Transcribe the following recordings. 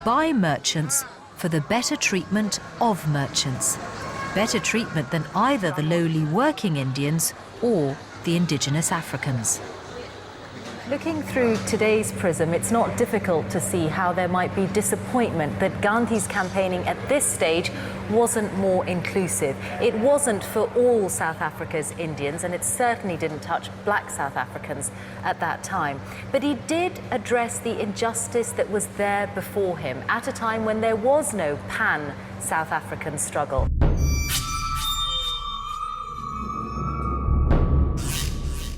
by merchants for the better treatment of merchants. Better treatment than either the lowly working Indians or the indigenous Africans. Looking through today's prism, it's not difficult to see how there might be disappointment that Gandhi's campaigning at this stage wasn't more inclusive. It wasn't for all South Africa's Indians, and it certainly didn't touch black South Africans at that time. But he did address the injustice that was there before him at a time when there was no pan-South African struggle.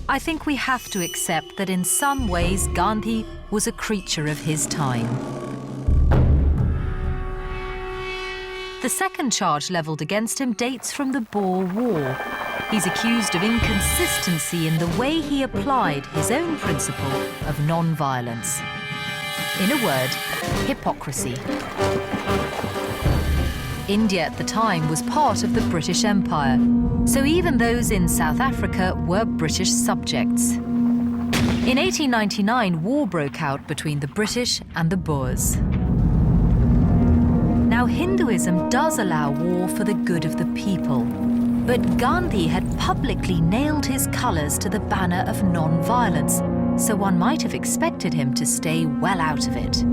I think we have to accept that in some ways Gandhi was a creature of his time. The second charge levelled against him dates from the Boer War. He's accused of inconsistency in the way he applied his own principle of non-violence. In a word, hypocrisy. India at the time was part of the British Empire, so even those in South Africa were British subjects. In 1899, war broke out between the British and the Boers. Now, Hinduism does allow war for the good of the people, but Gandhi had publicly nailed his colours to the banner of non-violence, so one might have expected him to stay well out of it.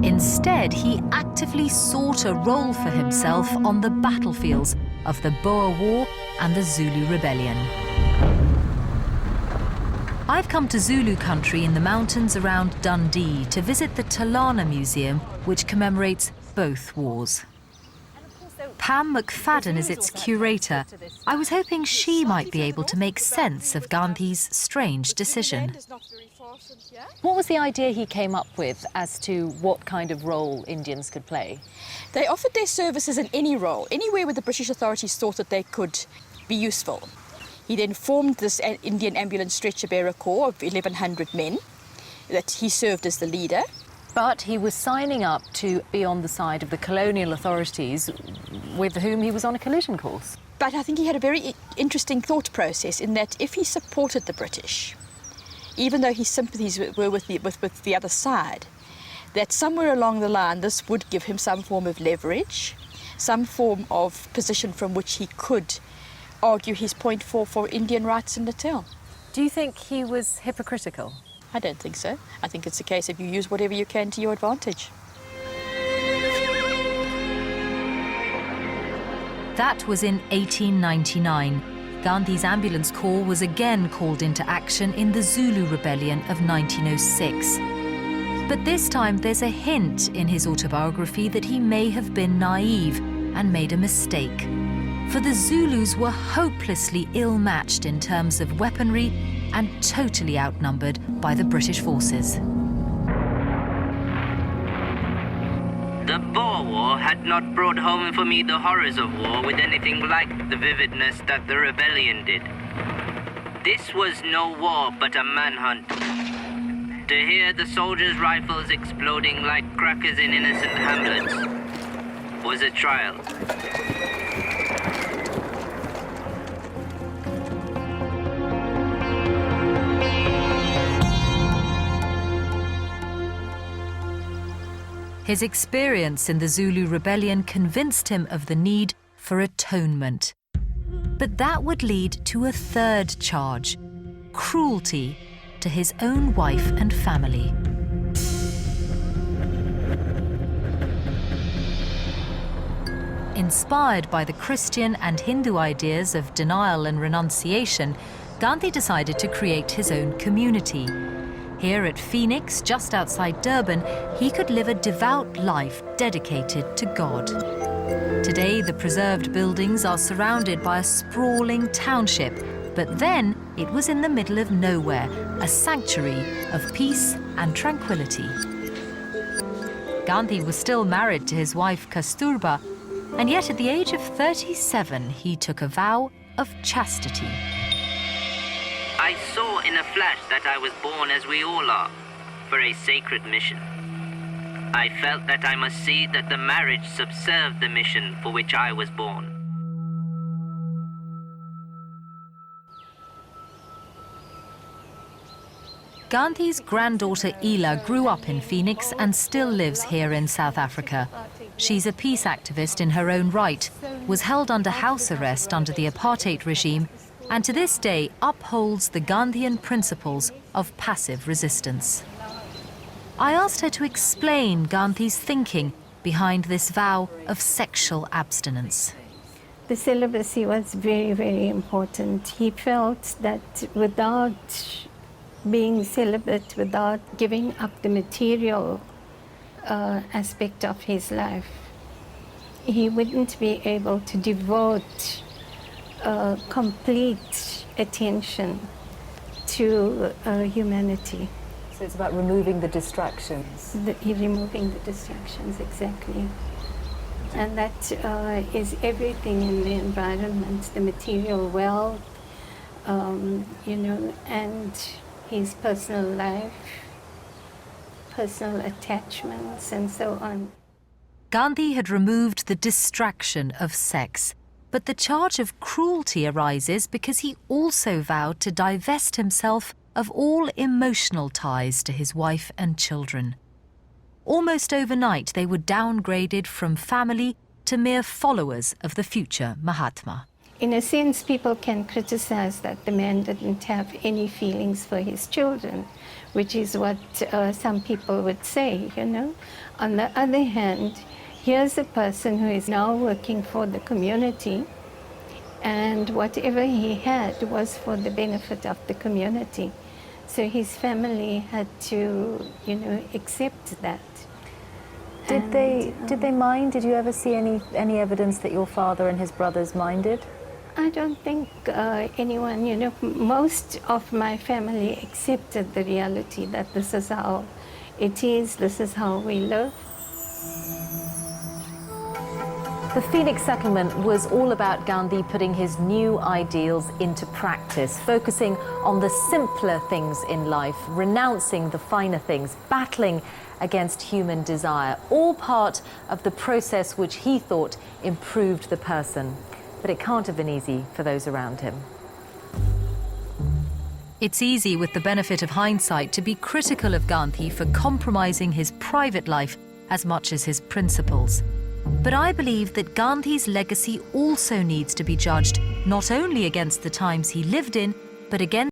Instead, he actively sought a role for himself on the battlefields of the Boer War and the Zulu Rebellion. I've come to Zulu country in the mountains around Dundee to visit the Talana Museum, which commemorates both wars. Pam McFadden is its curator. I was hoping she might be able to make sense of Gandhi's strange decision. What was the idea he came up with as to what kind of role Indians could play? They offered their services in any role, anywhere where the British authorities thought that they could be useful. He then formed this Indian Ambulance Stretcher Bearer Corps of 1,100 men that he served as the leader. But he was signing up to be on the side of the colonial authorities with whom he was on a collision course. But I think he had a very interesting thought process in that if he supported the British, even though his sympathies were with the other side, that somewhere along the line this would give him some form of leverage, some form of position from which he could argue his point for Indian rights in Natal. Do you think he was hypocritical? I don't think so. I think it's a case of you use whatever you can to your advantage. That was in 1899. Gandhi's ambulance corps was again called into action in the Zulu Rebellion of 1906. But this time there's a hint in his autobiography that he may have been naive and made a mistake. For the Zulus were hopelessly ill-matched in terms of weaponry and totally outnumbered by the British forces. The Boer War had not brought home for me the horrors of war with anything like the vividness that the rebellion did. This was no war but a manhunt. To hear the soldiers' rifles exploding like crackers in innocent hamlets was a trial. His experience in the Zulu Rebellion convinced him of the need for atonement. But that would lead to a third charge: cruelty to his own wife and family. Inspired by the Christian and Hindu ideas of denial and renunciation, Gandhi decided to create his own community. Here at Phoenix, just outside Durban, he could live a devout life dedicated to God. Today, the preserved buildings are surrounded by a sprawling township, but then it was in the middle of nowhere, a sanctuary of peace and tranquility. Gandhi was still married to his wife Kasturba, and yet at the age of 37, he took a vow of chastity. I saw in a flash that I was born as we all are, for a sacred mission. I felt that I must see that the marriage subserved the mission for which I was born. Gandhi's granddaughter Ela grew up in Phoenix and still lives here in South Africa. She's a peace activist in her own right, was held under house arrest under the apartheid regime, and to this day upholds the Gandhian principles of passive resistance. I asked her to explain Gandhi's thinking behind this vow of sexual abstinence. The celibacy was very, very important. He felt that without being celibate, without giving up the material aspect of his life, he wouldn't be able to devote complete attention to humanity. So it's about removing the distractions. Removing the distractions, exactly. And that is everything in the environment, the material wealth, you know, and his personal life, personal attachments, and so on. Gandhi had removed the distraction of sex, but the charge of cruelty arises because he also vowed to divest himself of all emotional ties to his wife and children. Almost overnight, they were downgraded from family to mere followers of the future Mahatma. In a sense, people can criticize that the man didn't have any feelings for his children, which is what some people would say, you know. On the other hand, here's a person who is now working for the community, and whatever he had was for the benefit of the community. So his family had to, you know, accept that. Did they mind? Did you ever see any evidence that your father and his brothers minded? I don't think anyone, you know, most of my family accepted the reality that this is how it is, this is how we live. The Phoenix settlement was all about Gandhi putting his new ideals into practice, focusing on the simpler things in life, renouncing the finer things, battling against human desire, all part of the process which he thought improved the person. But it can't have been easy for those around him. It's easy, with the benefit of hindsight, to be critical of Gandhi for compromising his private life as much as his principles. But I believe that Gandhi's legacy also needs to be judged not only against the times he lived in, but against